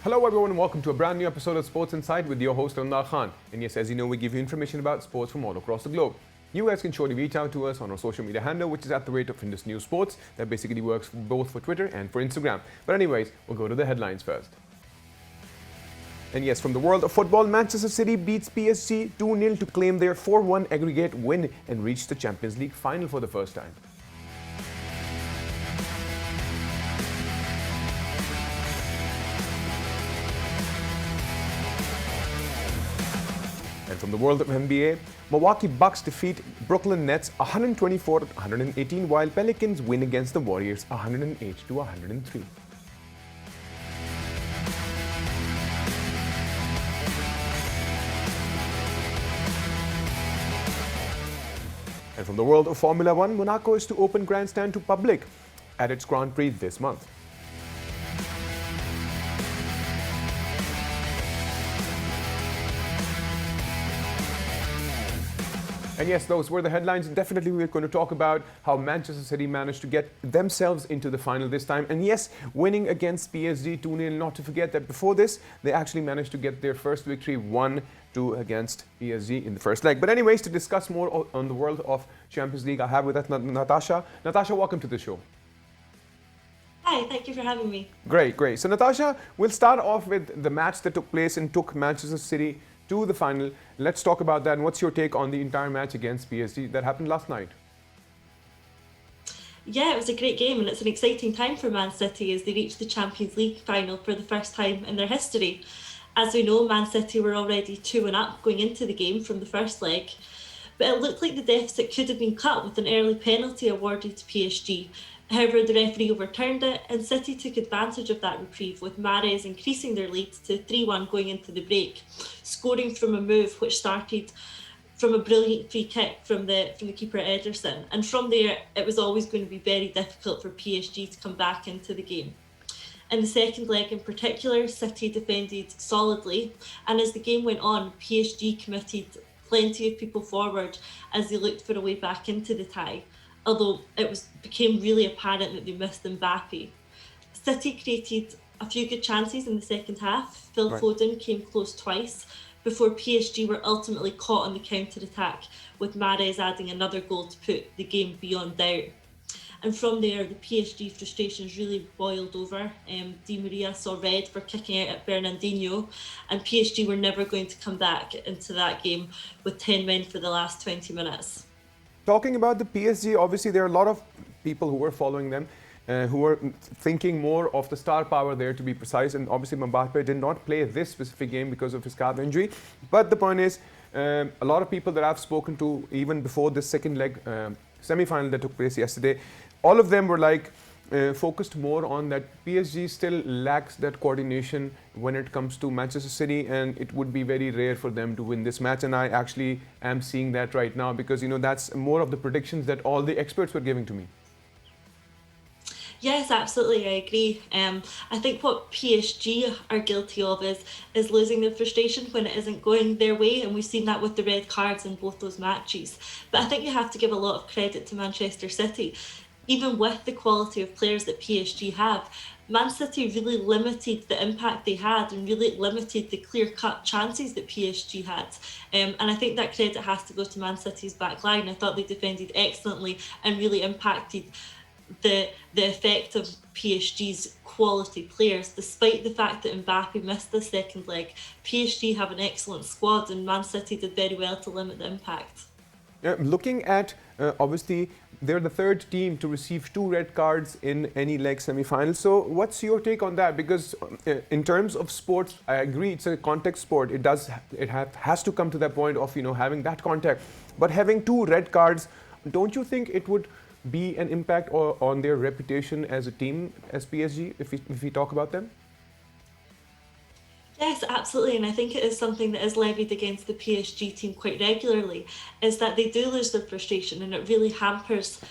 Hello everyone and welcome to a brand new episode of Sports Insight with your host Anwar Khan. And yes, as you know, we give you information about sports from all across the globe. You guys can surely reach out to us on our social media handle, which is at the rate of Indus News Sports. That basically works both for Twitter and for Instagram. But anyways, we'll go to the headlines first. And yes, from the world of football, Manchester City beats PSG 2-0 to claim their 4-1 aggregate win and reach the Champions League final for the first time. And from the world of NBA, Milwaukee Bucks defeat Brooklyn Nets 124-118, while Pelicans win against the Warriors 108-103. And from the world of Formula One, Monaco is to open grandstand to public at its Grand Prix this month. And yes, those were the headlines. Definitely we're going to talk about how Manchester City managed to get themselves into the final this time. And yes, winning against PSG 2-0, not to forget that before this, they actually managed to get their first victory 1-2 against PSG in the first leg. But anyways, to discuss more on the world of Champions League, I have with us Natasha. Natasha, welcome to the show. Hi, thank you for having me. Great. So Natasha, we'll start off with the match that took place and took Manchester City to the final. Let's talk about that. And what's your take on the entire match against PSG that happened last night? Yeah, it was a great game and it's an exciting time for Man City as they reach the Champions League final for the first time in their history. As we know, Man City were already 2-up going into the game from the first leg, but it looked like the deficit could have been cut with an early penalty awarded to PSG. However, the referee overturned it and City took advantage of that reprieve, with Mahrez increasing their lead to 3-1 going into the break, scoring from a move which started from a brilliant free kick from the keeper Ederson. And from there, it was always going to be very difficult for PSG to come back into the game. In the second leg in particular, City defended solidly, and as the game went on, PSG committed plenty of people forward as they looked for a way back into the tie, although it became really apparent that they missed Mbappe. City created a few good chances in the second half. Phil Foden came close twice before PSG were ultimately caught on the counter-attack, with Mahrez adding another goal to put the game beyond doubt. And from there, the PSG frustrations really boiled over. Di Maria saw red for kicking out at Bernardinho, and PSG were never going to come back into that game with 10 men for the last 20 minutes. Talking about the PSG, obviously there are a lot of people who were following them, who were thinking more of the star power there, to be precise. And obviously Mbappe did not play this specific game because of his calf injury. But the point is, a lot of people that I've spoken to, even before this second leg semi-final that took place yesterday, all of them were focused more on that PSG still lacks that coordination when it comes to Manchester City, and it would be very rare for them to win this match. And I actually am seeing that right now because, that's more of the predictions that all the experts were giving to me. Yes, absolutely, I agree. I think what PSG are guilty of is losing their frustration when it isn't going their way, and we've seen that with the red cards in both those matches. But I think you have to give a lot of credit to Manchester City. Even with the quality of players that PSG have, Man City really limited the impact they had and really limited the clear-cut chances that PSG had. And I think that credit has to go to Man City's back line. I thought they defended excellently and really impacted the effect of PSG's quality players. Despite the fact that Mbappe missed the second leg, PSG have an excellent squad and Man City did very well to limit the impact. Looking at, obviously, they're the third team to receive 2 red cards in any leg semi-final. So what's your take on that? Because in terms of sports, I agree it's a contact sport. It has to come to that point of, having that contact. But having 2 red cards, don't you think it would be an impact on their reputation as a team, as PSG, if we talk about them? Yes, absolutely, and I think it is something that is levied against the PSG team quite regularly, is that they do lose their frustration and it really hampers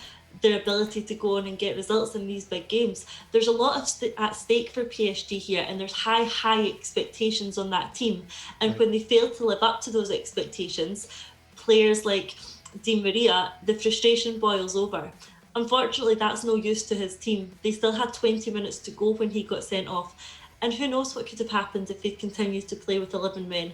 their ability to go on and get results in these big games. There's a lot at stake for PSG here, and there's high expectations on that team, and when they fail to live up to those expectations, players like Di Maria, the frustration boils over. Unfortunately, that's no use to his team. They still had 20 minutes to go when he got sent off. And who knows what could have happened if they'd continued to play with 11 men.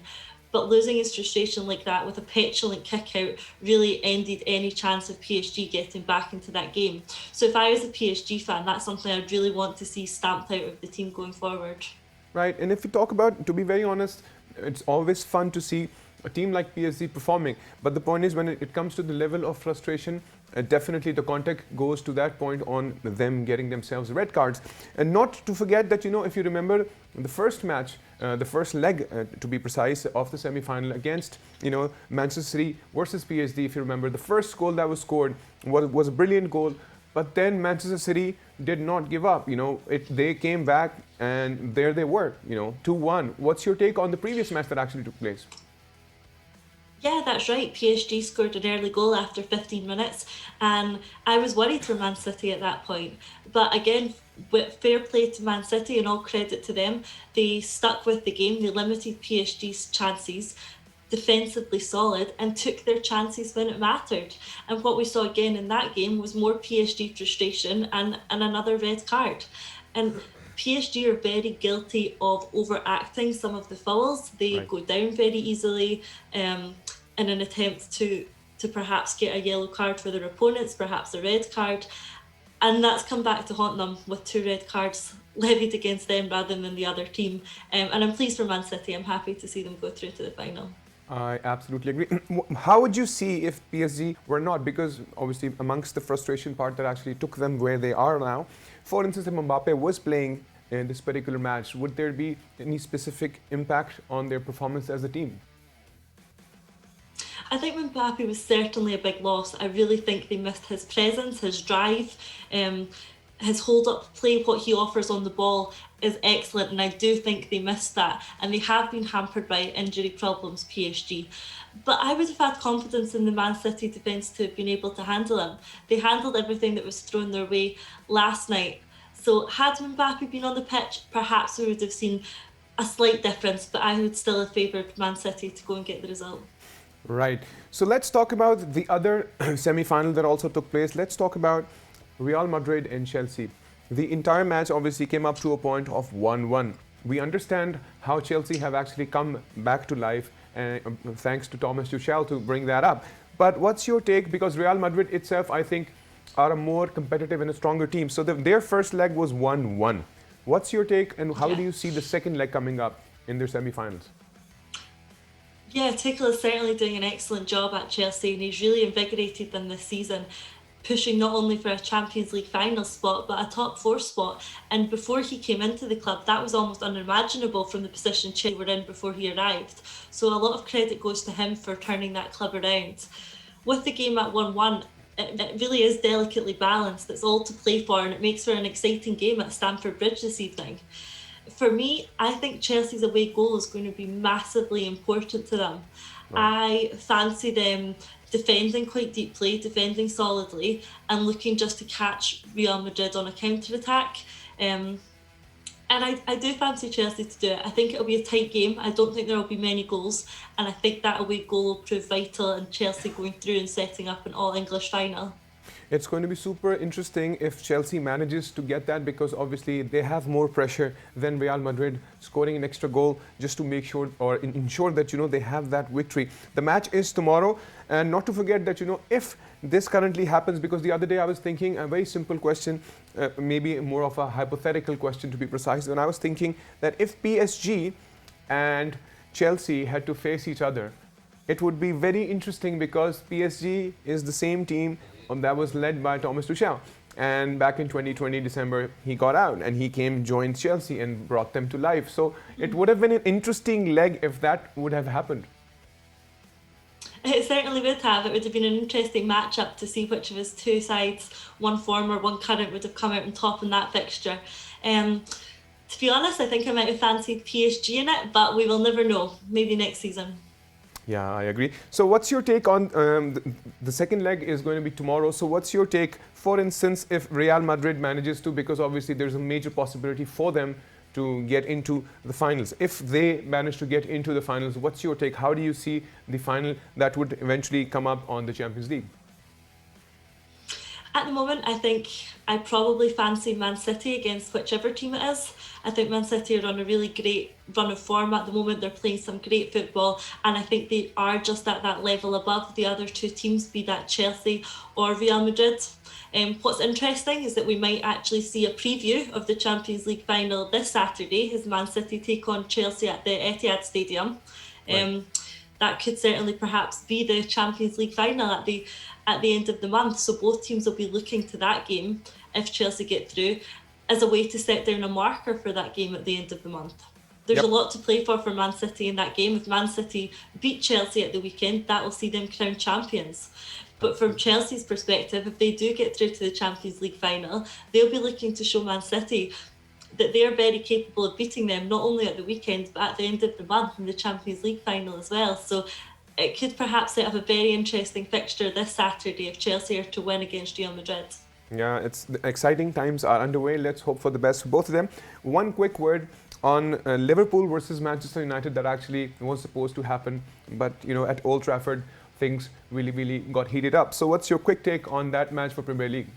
But losing his frustration like that with a petulant kick out really ended any chance of PSG getting back into that game. So if I was a PSG fan, that's something I'd really want to see stamped out of the team going forward. Right, and if we talk about, to be very honest, it's always fun to see a team like PSG performing. But the point is, when it comes to the level of frustration, definitely the contact goes to that point on them getting themselves red cards. And not to forget that, if you remember the first match, the first leg, to be precise, of the semi-final against, Manchester City versus PSG, if you remember, the first goal that was scored was a brilliant goal. But then Manchester City did not give up. They came back and there they were, 2-1. What's your take on the previous match that actually took place? Yeah, that's right. PSG scored an early goal after 15 minutes, and I was worried for Man City at that point. But again, with fair play to Man City and all credit to them, they stuck with the game, they limited PSG's chances, defensively solid, and took their chances when it mattered. And what we saw again in that game was more PSG frustration and another red card. And PSG are very guilty of overacting some of the fouls. They Right. go down very easily in an attempt to perhaps get a yellow card for their opponents, perhaps a red card. And that's come back to haunt them with 2 red cards levied against them rather than the other team. And I'm pleased for Man City. I'm happy to see them go through to the final. I absolutely agree. How would you see if PSG were not? Because obviously amongst the frustration part that actually took them where they are now, for instance, if Mbappe was playing in this particular match, would there be any specific impact on their performance as a team? I think Mbappe was certainly a big loss. I really think they missed his presence, his drive, his hold-up play. What he offers on the ball is excellent, and I do think they missed that. And they have been hampered by injury problems, PSG. But I would have had confidence in the Man City defence to have been able to handle him. They handled everything that was thrown their way last night. So had Mbappe been on the pitch, perhaps we would have seen a slight difference, but I would still have favoured Man City to go and get the result. Right. So let's talk about the other semi-final that also took place. Let's talk about Real Madrid and Chelsea. The entire match obviously came up to a point of 1-1. We understand how Chelsea have actually come back to life, thanks to Thomas Tuchel to bring that up. But what's your take? Because Real Madrid itself, I think, are a more competitive and a stronger team. So their first leg was 1-1. What's your take, and how do you see the second leg coming up in their semi-finals? Yeah, Tuchel is certainly doing an excellent job at Chelsea, and he's really invigorated them this season, pushing not only for a Champions League final spot, but a top 4 spot. And before he came into the club, that was almost unimaginable from the position Chelsea were in before he arrived. So a lot of credit goes to him for turning that club around. With the game at 1-1, it really is delicately balanced. It's all to play for, and it makes for an exciting game at Stamford Bridge this evening. For me, I think Chelsea's away goal is going to be massively important to them. Right. I fancy them defending quite deeply, defending solidly, and looking just to catch Real Madrid on a counter-attack. And I do fancy Chelsea to do it. I think it'll be a tight game. I don't think there will be many goals, and I think that away goal will prove vital in Chelsea going through and setting up an all-English final. It's going to be super interesting if Chelsea manages to get that, because obviously they have more pressure than Real Madrid, scoring an extra goal just to make sure or ensure that they have that victory. The match is tomorrow, and not to forget that if this currently happens, because the other day I was thinking a very simple question, maybe more of a hypothetical question to be precise, and I was thinking that if PSG and Chelsea had to face each other, it would be very interesting, because PSG is the same team that was led by Thomas Tuchel. And back in 2020 December, he got out and he joined Chelsea and brought them to life. So it would have been an interesting leg if that would have happened. It certainly would have. It would have been an interesting matchup to see which of his 2 sides, one former, one current, would have come out on top in that fixture. To be honest, I think I might have fancied PSG in it, but we will never know. Maybe next season. Yeah, I agree. So what's your take on the second leg is going to be tomorrow. So what's your take, for instance, if Real Madrid manages to, because obviously there's a major possibility for them to get into the finals. If they manage to get into the finals, what's your take? How do you see the final that would eventually come up on the Champions League? At the moment, I think I probably fancy Man City against whichever team it is. I think Man City are on a really great run of form at the moment. They're playing some great football, and I think they are just at that level above the other two teams, be that Chelsea or Real Madrid. What's interesting is that we might actually see a preview of the Champions League final this Saturday as Man City take on Chelsea at the Etihad Stadium. Right. That could certainly perhaps be the Champions League final at the end of the month. So both teams will be looking to that game, if Chelsea get through, as a way to set down a marker for that game at the end of the month. There's Yep. a lot to play for Man City in that game. If Man City beat Chelsea at the weekend, that will see them crowned champions. But from Chelsea's perspective, if they do get through to the Champions League final, they'll be looking to show Man City that they're very capable of beating them, not only at the weekend, but at the end of the month in the Champions League final as well. So it could perhaps set up a very interesting fixture this Saturday if Chelsea are to win against Real Madrid. Yeah, it's exciting times are underway. Let's hope for the best for both of them. One quick word on Liverpool versus Manchester United that actually was supposed to happen, but at Old Trafford things really got heated up. So what's your quick take on that match for Premier League?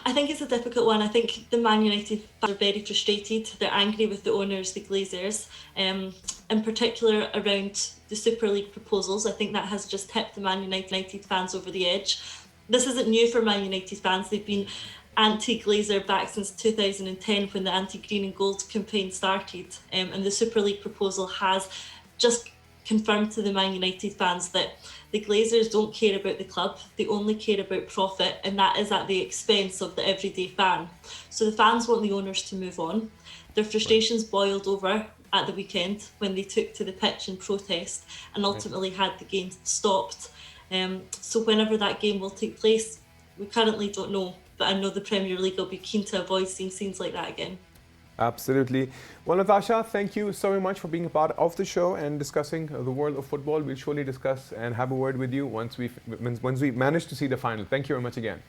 I think it's a difficult one. I think the Man United fans are very frustrated. They're angry with the owners, the Glazers, in particular around the Super League proposals. I think that has just tipped the Man United fans over the edge. This isn't new for Man United fans. They've been anti-Glazer back since 2010 when the anti-green and gold campaign started. And the Super League proposal has just confirmed to the Man United fans that the Glazers don't care about the club, they only care about profit, and that is at the expense of the everyday fan. So the fans want the owners to move on. Their frustrations boiled over at the weekend when they took to the pitch in protest and ultimately had the game stopped. So whenever that game will take place, we currently don't know, but I know the Premier League will be keen to avoid seeing scenes like that again. Absolutely. Well, Natasha, thank you so very much for being a part of the show and discussing the world of football. We'll surely discuss and have a word with you once we manage to see the final. Thank you very much again.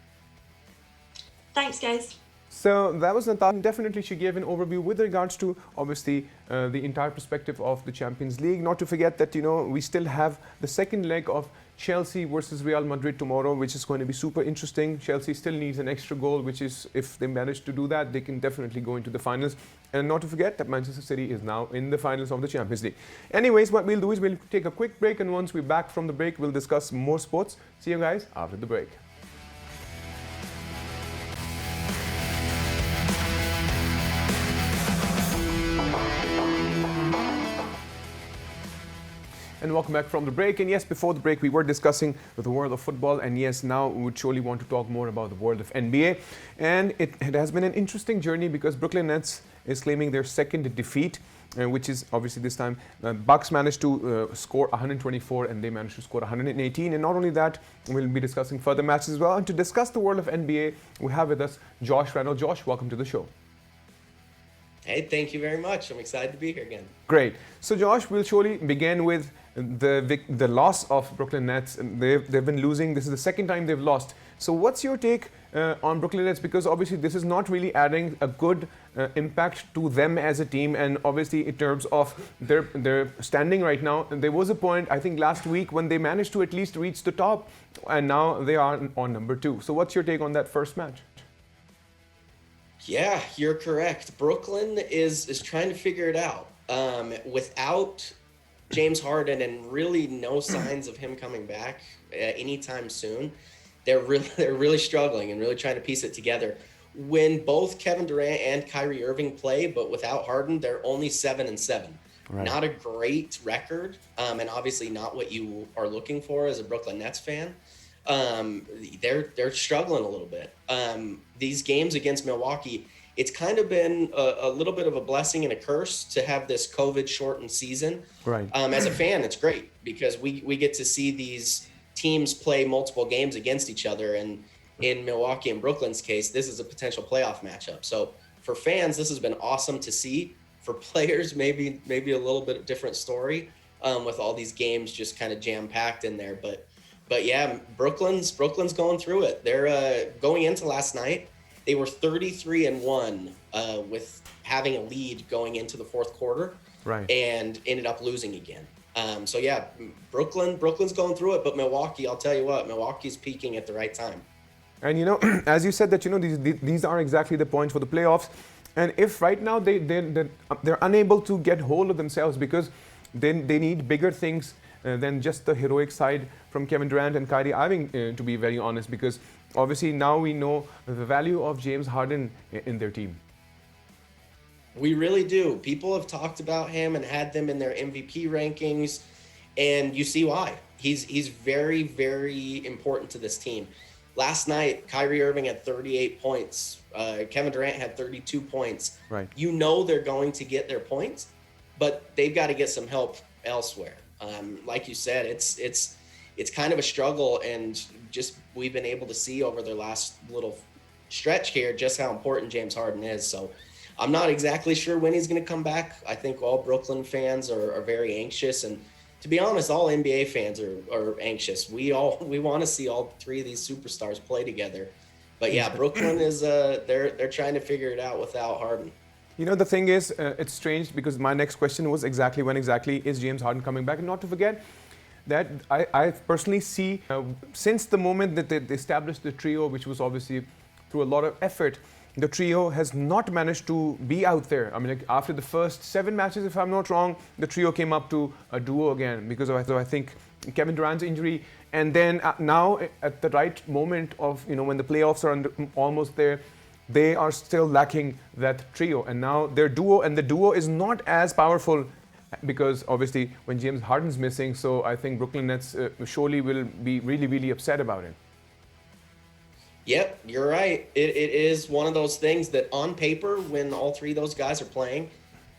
Thanks, guys. So that was Natasha. Definitely she gave an overview with regards to obviously the entire perspective of the Champions League. Not to forget that we still have the second leg of Chelsea versus Real Madrid tomorrow, which is going to be super interesting. Chelsea still needs an extra goal, which is, if they manage to do that, they can definitely go into the finals. And not to forget that Manchester City is now in the finals of the Champions League. Anyways, what we'll do is we'll take a quick break, and once we're back from the break, we'll discuss more sports. See you guys after the break. And welcome back from the break. And yes, before the break, we were discussing the world of football. And yes, now we would surely want to talk more about the world of NBA. And it has been an interesting journey because Brooklyn Nets is claiming their second defeat, which is obviously this time Bucks managed to score 124 and they managed to score 118. And not only that, we'll be discussing further matches as well. And to discuss the world of NBA, we have with us Josh Randall. Josh, welcome to the show. Hey, thank you very much. I'm excited to be here again. Great. So, Josh, we'll surely begin with the loss of Brooklyn Nets. They've been losing. This is the second time they've lost. So, what's your take on Brooklyn Nets? Because obviously, this is not really adding a good impact to them as a team, and obviously, in terms of their standing right now. There was a point, I think, last week when they managed to at least reach the top, and now they are on number 2. So, what's your take on that first match? Yeah, you're correct. Brooklyn is trying to figure it out. Without James Harden and really no signs of him coming back anytime soon, they're really struggling and really trying to piece it together. When both Kevin Durant and Kyrie Irving play, but without Harden, they're only 7-7. Right. Not a great record, and obviously not what you are looking for as a Brooklyn Nets fan. They're struggling a little bit. These games against Milwaukee, it's kind of been a little bit of a blessing and a curse to have this COVID shortened season. Right. As a fan, it's great because we get to see these teams play multiple games against each other. And in Milwaukee and Brooklyn's case, this is a potential playoff matchup. So for fans, this has been awesome to see. For players, maybe a little bit different story with all these games just kind of jam packed in there. But yeah, Brooklyn's going through it. They're going into last night. They were 33-1 with having a lead going into the fourth quarter, right? And ended up losing again. So yeah, Brooklyn's going through it, but Milwaukee, I'll tell you what, Milwaukee's peaking at the right time. And as you said that these are exactly the points for the playoffs. And if right now they're unable to get hold of themselves because they need bigger things than just the heroic side from Kevin Durant and Kyrie Irving, to be very honest, because obviously now we know the value of James Harden in their team. We really do. People have talked about him and had them in their MVP rankings, and you see why. He's very, very important to this team. Last night, Kyrie Irving had 38 points. Kevin Durant had 32 points. Right. You know they're going to get their points, but they've got to get some help elsewhere. Like you said, it's kind of a struggle, and just we've been able to see over their last little stretch here just how important James Harden is. So I'm not exactly sure when he's going to come back. I think all Brooklyn fans are very anxious, and to be honest, all NBA fans are anxious. We want to see all three of these superstars play together. But yeah, Brooklyn is they're trying to figure it out without Harden. The thing is, it's strange because my next question was exactly when exactly is James Harden coming back? And not to forget that I personally see since the moment that they established the trio, which was obviously through a lot of effort, the trio has not managed to be out there. I mean, like after the first 7 matches, if I'm not wrong, the trio came up to a duo again because of, I think, Kevin Durant's injury. And then now at the right moment of, when the playoffs are almost there, they are still lacking that trio. And now their duo, and the duo is not as powerful because obviously when James Harden's missing, so I think Brooklyn Nets surely will be really, really upset about it. Yep, you're right. It is one of those things that on paper, when all three of those guys are playing,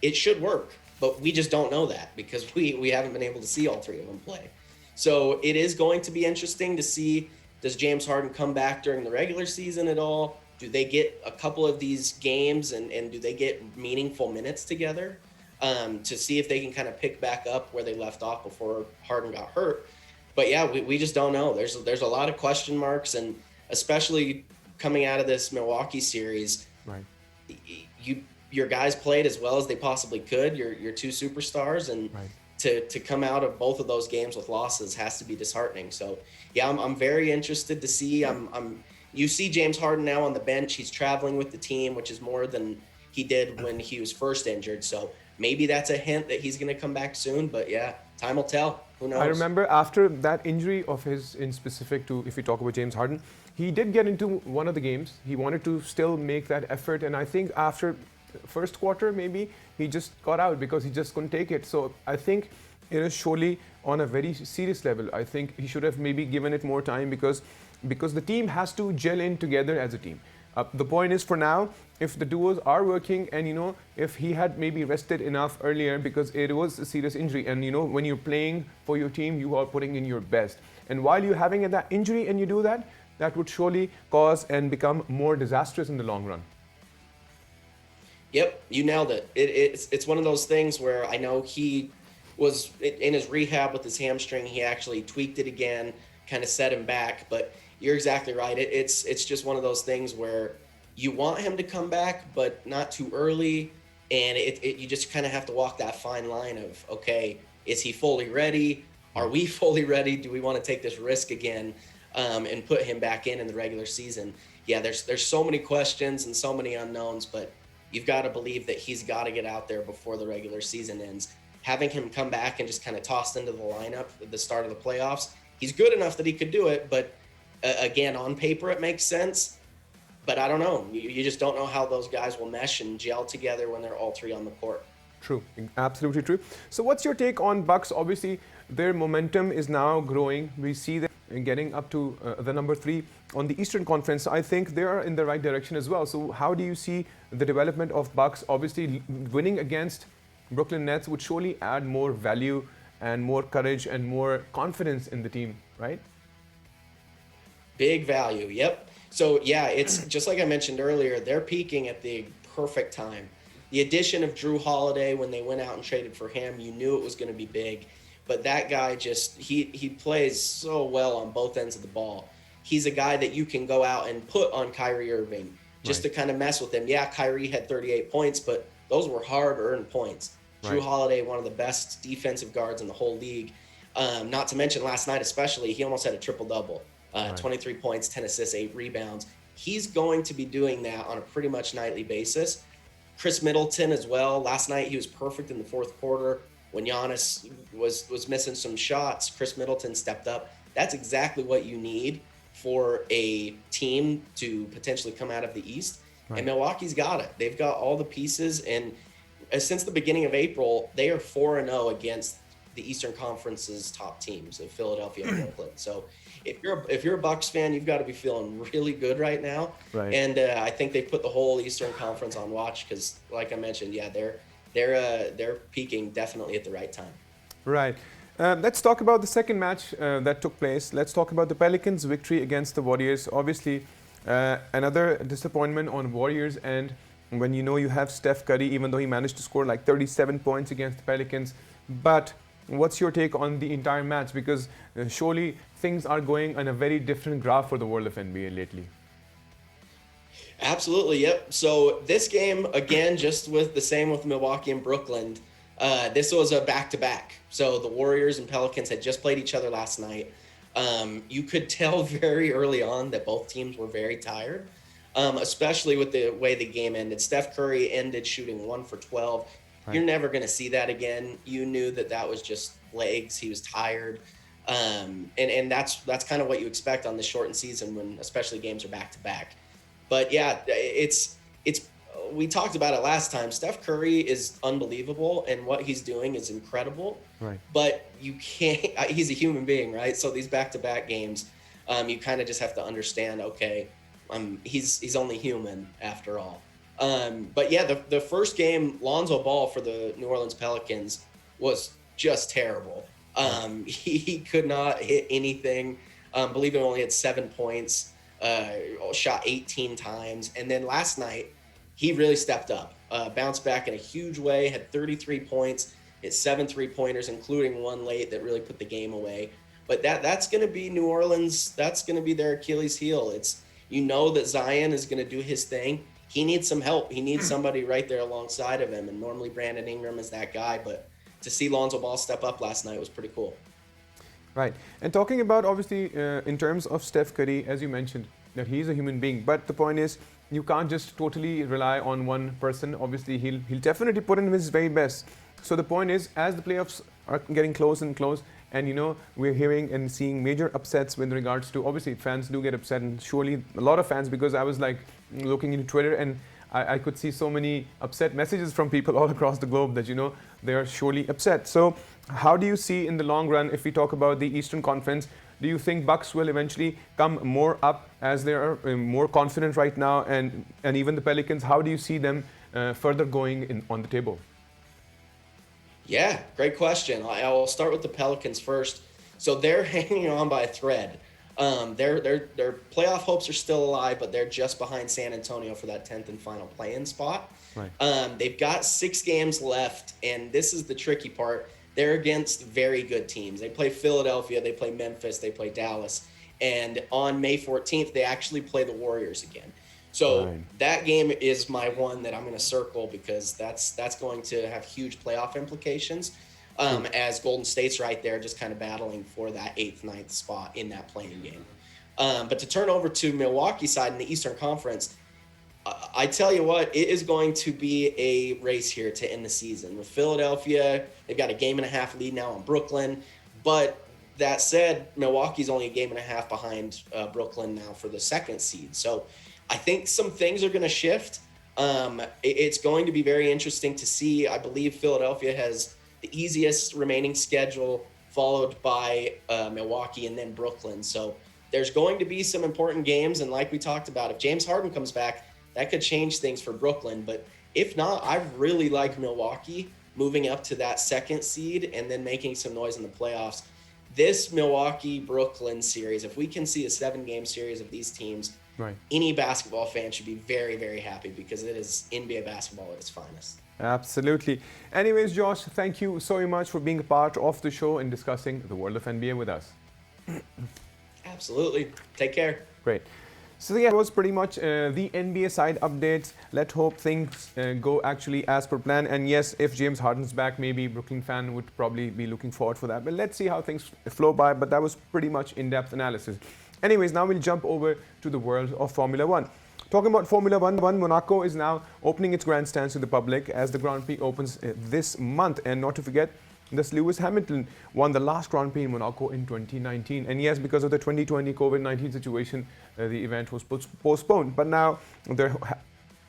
it should work. But we just don't know that because we haven't been able to see all three of them play. So it is going to be interesting to see, does James Harden come back during the regular season at all? Do they get a couple of these games and do they get meaningful minutes together to see if they can kind of pick back up where they left off before Harden got hurt? But yeah, we just don't know. There's a lot of question marks, and especially coming out of this Milwaukee series, right? Your guys played as well as they possibly could. Your two superstars, and right. to come out of both of those games with losses has to be disheartening. So yeah, I'm very interested to see. You see James Harden now on the bench. He's traveling with the team, which is more than he did when he was first injured. So maybe that's a hint that he's going to come back soon. But yeah, time will tell. Who knows? I remember after that injury of his, in specific to, if we talk about James Harden, he did get into one of the games. He wanted to still make that effort. And I think after first quarter, maybe he just got out because he just couldn't take it. So I think it is surely on a very serious level. I think he should have maybe given it more time because the team has to gel in together as a team. The point is, for now, if the duos are working and, if he had maybe rested enough earlier because it was a serious injury and, when you're playing for your team, you are putting in your best. And while you're having that injury and you do that, that would surely cause and become more disastrous in the long run. Yep, you nailed it. It's one of those things where I know he was in his rehab with his hamstring. He actually tweaked it again, kind of set him back. But you're exactly right. It's just one of those things where you want him to come back, but not too early. And you just kind of have to walk that fine line of, okay, is he fully ready? Are we fully ready? Do we want to take this risk again and put him back in the regular season? Yeah, there's so many questions and so many unknowns, but you've got to believe that he's got to get out there before the regular season ends. Having him come back and just kind of tossed into the lineup at the start of the playoffs, he's good enough that he could do it, but again, on paper, it makes sense. But I don't know. You just don't know how those guys will mesh and gel together when they're all three on the court. True. Absolutely true. So what's your take on Bucks? Obviously, their momentum is now growing. We see them getting up to the number 3 on the Eastern Conference. I think they are in the right direction as well. So how do you see the development of Bucks? Obviously, winning against Brooklyn Nets would surely add more value and more courage and more confidence in the team, right? Big value, yep. So yeah, it's just like I mentioned earlier, they're peaking at the perfect time. The addition of Drew Holiday, when they went out and traded for him, you knew it was going to be big. But that guy just, he plays so well on both ends of the ball. He's a guy that you can go out and put on Kyrie Irving just to kind of mess with him. Yeah, Kyrie had 38 points, but those were hard-earned points. Drew Right. Holiday, one of the best defensive guards in the whole league. Not to mention last night especially, he almost had a triple-double. Right. 23 points, 10 assists, 8 rebounds. He's going to be doing that on a pretty much nightly basis. Chris Middleton as well. Last night he was perfect in the fourth quarter. When Giannis was missing some shots, Chris Middleton stepped up. That's exactly what you need for a team to potentially come out of the East. Right. And Milwaukee's got it. They've got all the pieces. And since the beginning of April, they are 4-0 against the Eastern Conference's top teams of Philadelphia and Brooklyn. So if you're a Bucks fan, you've got to be feeling really good right now. Right. And I think they put the whole Eastern Conference on watch because, like I mentioned, yeah, they're peaking definitely at the right time. Right. Let's talk about the second match that took place. Let's talk about the Pelicans' victory against the Warriors. Obviously, another disappointment on Warriors end when you know you have Steph Curry, even though he managed to score like 37 points against the Pelicans. But what's your take on the entire match? Because surely things are going on a very different graph for the world of NBA lately. Absolutely, yep. So this game, again, just with the same with Milwaukee and Brooklyn, this was a back-to-back. So the Warriors and Pelicans had just played each other last night. You could tell very early on that both teams were very tired, especially with the way the game ended. Steph Curry ended shooting 1 for 12. Right. You're never going to see that again. You knew that was just legs. He was tired. And that's kind of what you expect on this shortened season when especially games are back-to-back. But yeah, it's we talked about it last time. Steph Curry is unbelievable, and what he's doing is incredible. Right. But you can't. He's a human being, right? So these back-to-back games, you kind of just have to understand. Okay, he's only human after all. But yeah, the first game, Lonzo Ball for the New Orleans Pelicans was just terrible. He could not hit anything. Believe it, only had 7 points. Shot 18 times. And then last night, he really stepped up, bounced back in a huge way, had 33 points, hit 7 3-pointers, including one late that really put the game away. But that's going to be New Orleans. That's going to be their Achilles heel. That Zion is going to do his thing. He needs some help. He needs somebody right there alongside of him. And normally Brandon Ingram is that guy. But to see Lonzo Ball step up last night was pretty cool. Right. And talking about, obviously, in terms of Steph Curry, as you mentioned, that he's a human being. But the point is, you can't just totally rely on one person. Obviously, he'll definitely put in his very best. So the point is, as the playoffs are getting close and close, and we're hearing and seeing major upsets with regards to, obviously, fans do get upset, and surely a lot of fans, because I was like looking into Twitter and I could see so many upset messages from people all across the globe that, they are surely upset. So how do you see in the long run, if we talk about the Eastern Conference, do you think Bucks will eventually come more up as they are more confident right now, and even the Pelicans, how do you see them further going on the table? Yeah, great question. I'll start with the Pelicans first. So they're hanging on by a thread. Their playoff hopes are still alive, but they're just behind San Antonio for that 10th and final play-in spot. Right. They've got 6 games left, and this is the tricky part. They're against very good teams. They play Philadelphia, they play Memphis, they play Dallas. And on May 14th, they actually play the Warriors again. So that game is my one that I'm going to circle because that's going to have huge playoff implications. As Golden State's right there just kind of battling for that 8th, 9th spot in that playing game. But to turn over to Milwaukee's side in the Eastern Conference, I tell you what, it is going to be a race here to end the season. With Philadelphia, they've got a 1.5 lead now on Brooklyn. But that said, Milwaukee's only a 1.5 behind Brooklyn now for the 2nd seed. So I think some things are going to shift. It's going to be very interesting to see. I believe Philadelphia has the easiest remaining schedule, followed by Milwaukee and then Brooklyn. So there's going to be some important games. And like we talked about, if James Harden comes back, that could change things for Brooklyn. But if not, I really like Milwaukee moving up to that 2nd seed and then making some noise in the playoffs. This Milwaukee-Brooklyn series, if we can see a 7-game series of these teams, any basketball fan should be very, very happy because it is NBA basketball at its finest. Absolutely. Anyways, Josh, thank you so much for being a part of the show and discussing the world of NBA with us. Absolutely. Take care. Great. So yeah, it was pretty much the NBA side updates. Let's hope things go actually as per plan. And yes, if James Harden's back, maybe Brooklyn fan would probably be looking forward for that. But let's see how things flow by. But that was pretty much in-depth analysis. Anyways, now we'll jump over to the world of Formula One. Talking about Formula One, Monaco is now opening its grandstands to the public as the Grand Prix opens this month. And not to forget, thus Lewis Hamilton won the last Grand Prix in Monaco in 2019. And yes, because of the 2020 COVID-19 situation, the event was postponed. But now,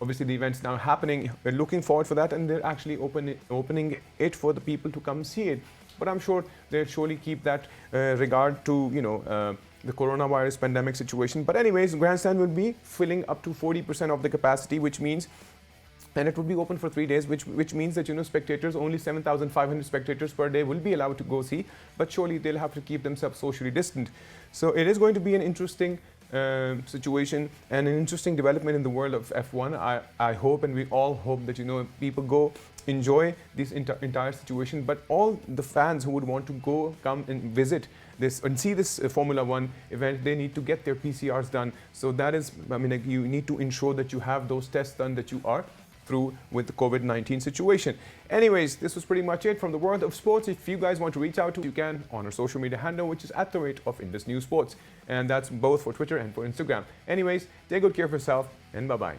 obviously the event's now happening. We're looking forward for that, and they're actually opening it for the people to come see it. But I'm sure they'll surely keep that regard to, the coronavirus pandemic situation. But anyways, grandstand will be filling up to 40% of the capacity, which means, and it will be open for 3 days, which means that spectators, only 7,500 spectators per day will be allowed to go see, but surely they'll have to keep themselves socially distant. So it is going to be an interesting situation and an interesting development in the world of F1. I hope, and we all hope, that people go enjoy this entire situation, but all the fans who would want to come and visit this and see this Formula One event, they need to get their PCRs done. So that is, you need to ensure that you have those tests done, that you are through with the COVID-19 situation. Anyways, this was pretty much it from the world of sports. If you guys want to reach out to, you can on our social media handle, which is @Indus News Sports. And that's both for Twitter and for Instagram. Anyways, take good care of yourself, and bye-bye.